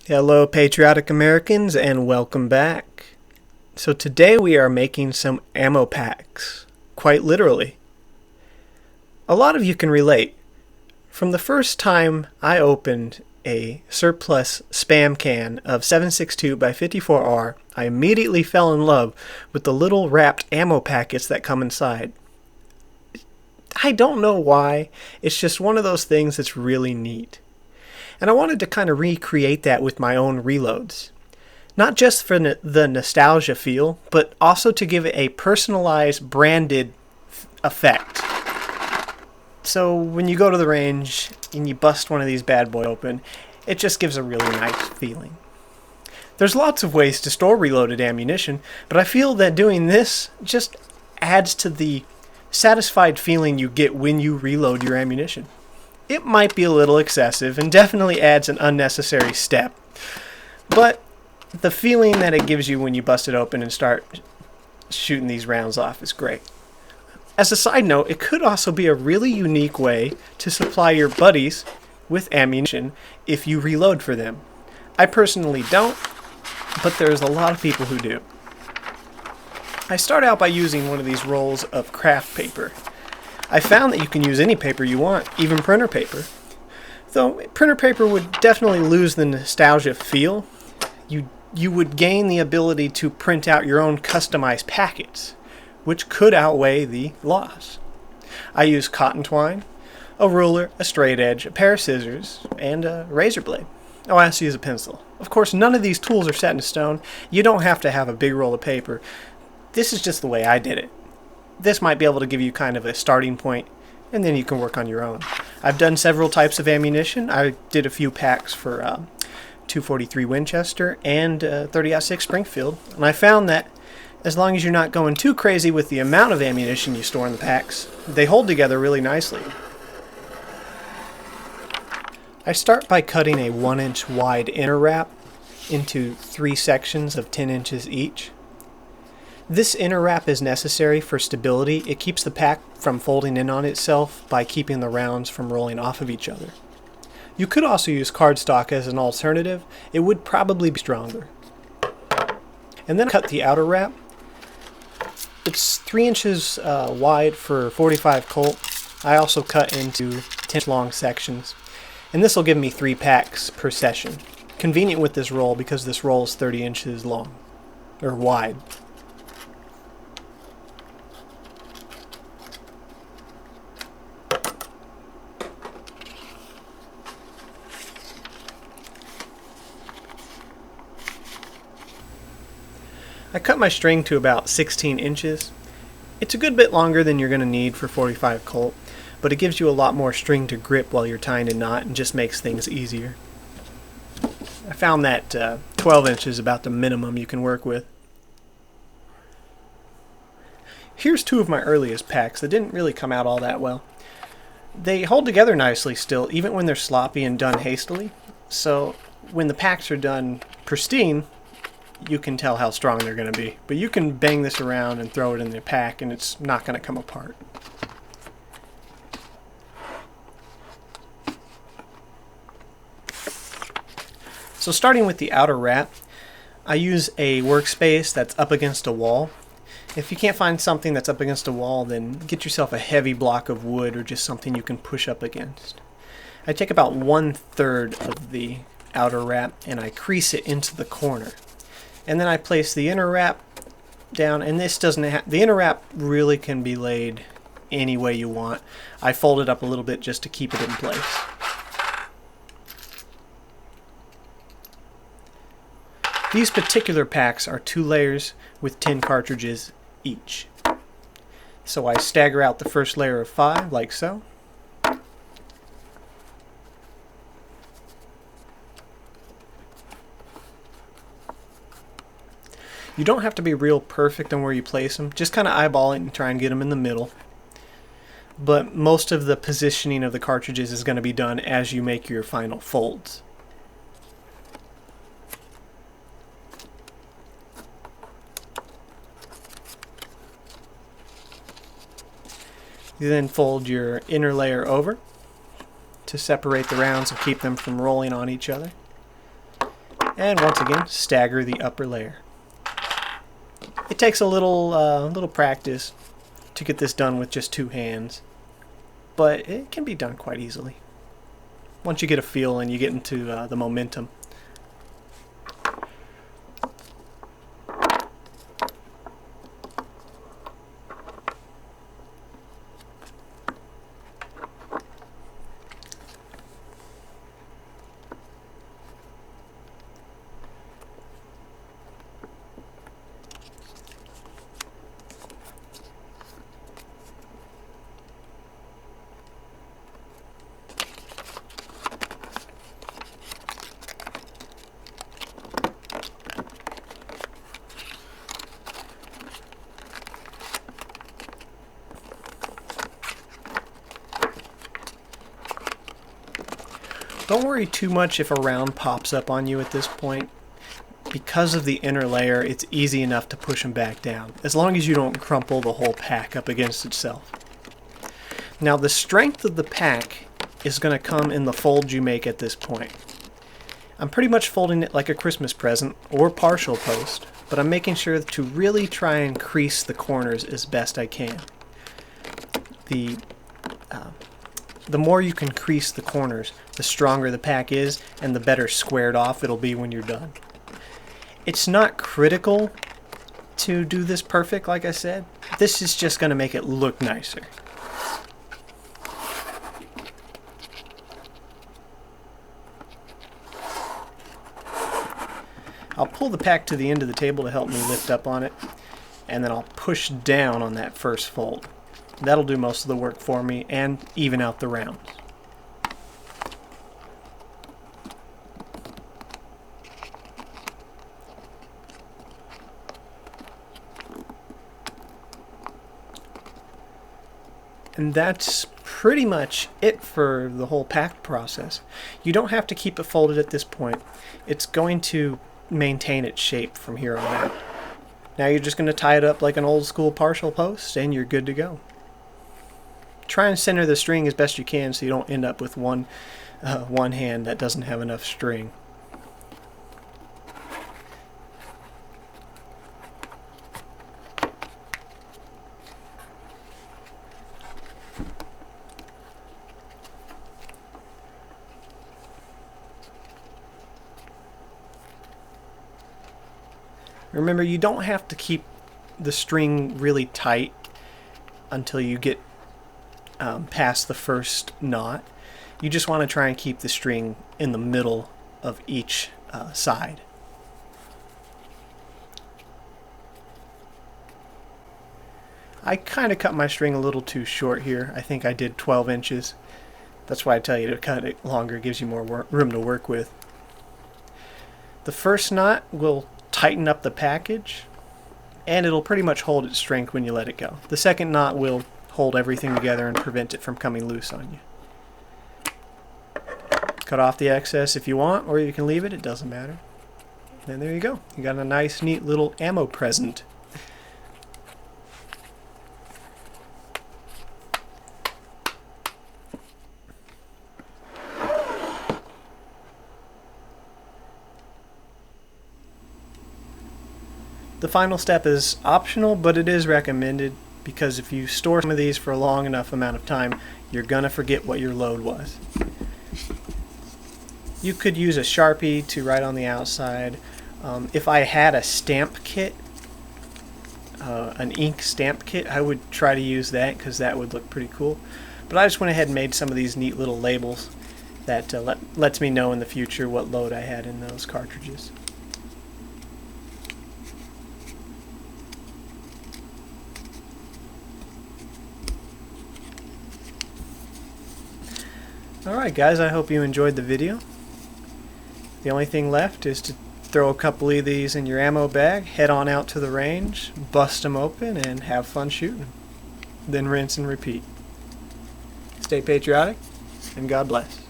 Hello, patriotic Americans, and welcome back. So today we are making some ammo packs, quite literally. A lot of you can relate. From the first time I opened a surplus spam can of 7.62 by 54R, I immediately fell in love with the little wrapped ammo packets that come inside. I don't know why, it's just one of those things that's really neat. And I wanted to kind of recreate that with my own reloads. Not just for the nostalgia feel, but also to give it a personalized, branded effect. So when you go to the range and you bust one of these bad boys open, it just gives a really nice feeling. There's lots of ways to store reloaded ammunition, but I feel that doing this just adds to the satisfied feeling you get when you reload your ammunition. It might be a little excessive and definitely adds an unnecessary step, but the feeling that it gives you when you bust it open and start shooting these rounds off is great. As a side note, it could also be a really unique way to supply your buddies with ammunition if you reload for them. I personally don't, but there's a lot of people who do. I start out by using one of these rolls of craft paper. I found that you can use any paper you want, even printer paper. Though printer paper would definitely lose the nostalgia feel, you would gain the ability to print out your own customized packets, which could outweigh the loss. I use cotton twine, a ruler, a straight edge, a pair of scissors, and a razor blade. Oh, I also use a pencil. Of course, none of these tools are set in stone. You don't have to have a big roll of paper. This is just the way I did it. This might be able to give you kind of a starting point, and then you can work on your own. I've done several types of ammunition. I did a few packs for 243 Winchester and 30-06 Springfield, and I found that as long as you're not going too crazy with the amount of ammunition you store in the packs, they hold together really nicely. I start by cutting a 1-inch wide inner wrap into 3 sections of 10 inches each. This inner wrap is necessary for stability. It keeps the pack from folding in on itself by keeping the rounds from rolling off of each other. You could also use cardstock as an alternative. It would probably be stronger. And then cut the outer wrap. It's 3 inches wide for 45 Colt. I also cut into 10-inch long sections. And this will give me 3 packs per session. Convenient with this roll because this roll is 30 inches long, or wide. I cut my string to about 16 inches. It's a good bit longer than you're going to need for 45 Colt, but it gives you a lot more string to grip while you're tying a knot and just makes things easier. I found that 12 inches is about the minimum you can work with. Here's 2 of my earliest packs that didn't really come out all that well. They hold together nicely still, even when they're sloppy and done hastily, so when the packs are done pristine, you can tell how strong they're going to be. But you can bang this around and throw it in the pack and it's not going to come apart. So starting with the outer wrap, I use a workspace that's up against a wall. If you can't find something that's up against a wall, then get yourself a heavy block of wood or just something you can push up against. I take about 1/3 of the outer wrap and I crease it into the corner. And then I place the inner wrap down, and this doesn't the inner wrap really can be laid any way you want. I fold it up a little bit just to keep it in place. These particular packs are 2 layers with 10 cartridges each. So I stagger out the first layer of 5 like so. You don't have to be real perfect on where you place them. Just kind of eyeball it and try and get them in the middle. But most of the positioning of the cartridges is going to be done as you make your final folds. You then fold your inner layer over to separate the rounds and keep them from rolling on each other. And once again, stagger the upper layer. It takes a little practice to get this done with just 2 hands, but it can be done quite easily once you get a feel and you get into the momentum. Don't worry too much if a round pops up on you at this point. Because of the inner layer, it's easy enough to push them back down, as long as you don't crumple the whole pack up against itself. Now the strength of the pack is going to come in the folds you make at this point. I'm pretty much folding it like a Christmas present, or partial post, but I'm making sure to really try and crease the corners as best I can. The more you can crease the corners, the stronger the pack is, and the better squared off it'll be when you're done. It's not critical to do this perfect, like I said. This is just going to make it look nicer. I'll pull the pack to the end of the table to help me lift up on it, and then I'll push down on that first fold. That'll do most of the work for me and even out the rounds. And that's pretty much it for the whole pack process. You don't have to keep it folded at this point. It's going to maintain its shape from here on out. Now you're just going to tie it up like an old school partial post and you're good to go. Try and center the string as best you can so you don't end up with one hand that doesn't have enough string. Remember, you don't have to keep the string really tight until you get past the first knot. You just want to try and keep the string in the middle of each side. I kind of cut my string a little too short here. I think I did 12 inches. That's why I tell you to cut it longer. It gives you more room to work with. The first knot will tighten up the package, and it'll pretty much hold its strength when you let it go. The second knot will hold everything together and prevent it from coming loose on you. Cut off the excess if you want, or you can leave it, it doesn't matter. And there you go. You got a nice, neat little ammo present. The final step is optional, but it is recommended because if you store some of these for a long enough amount of time, you're going to forget what your load was. You could use a Sharpie to write on the outside. If I had a stamp kit, an ink stamp kit, I would try to use that because that would look pretty cool. But I just went ahead and made some of these neat little labels that lets me know in the future what load I had in those cartridges. Alright guys, I hope you enjoyed the video. The only thing left is to throw a couple of these in your ammo bag, head on out to the range, bust them open, and have fun shooting. Then rinse and repeat. Stay patriotic, and God bless.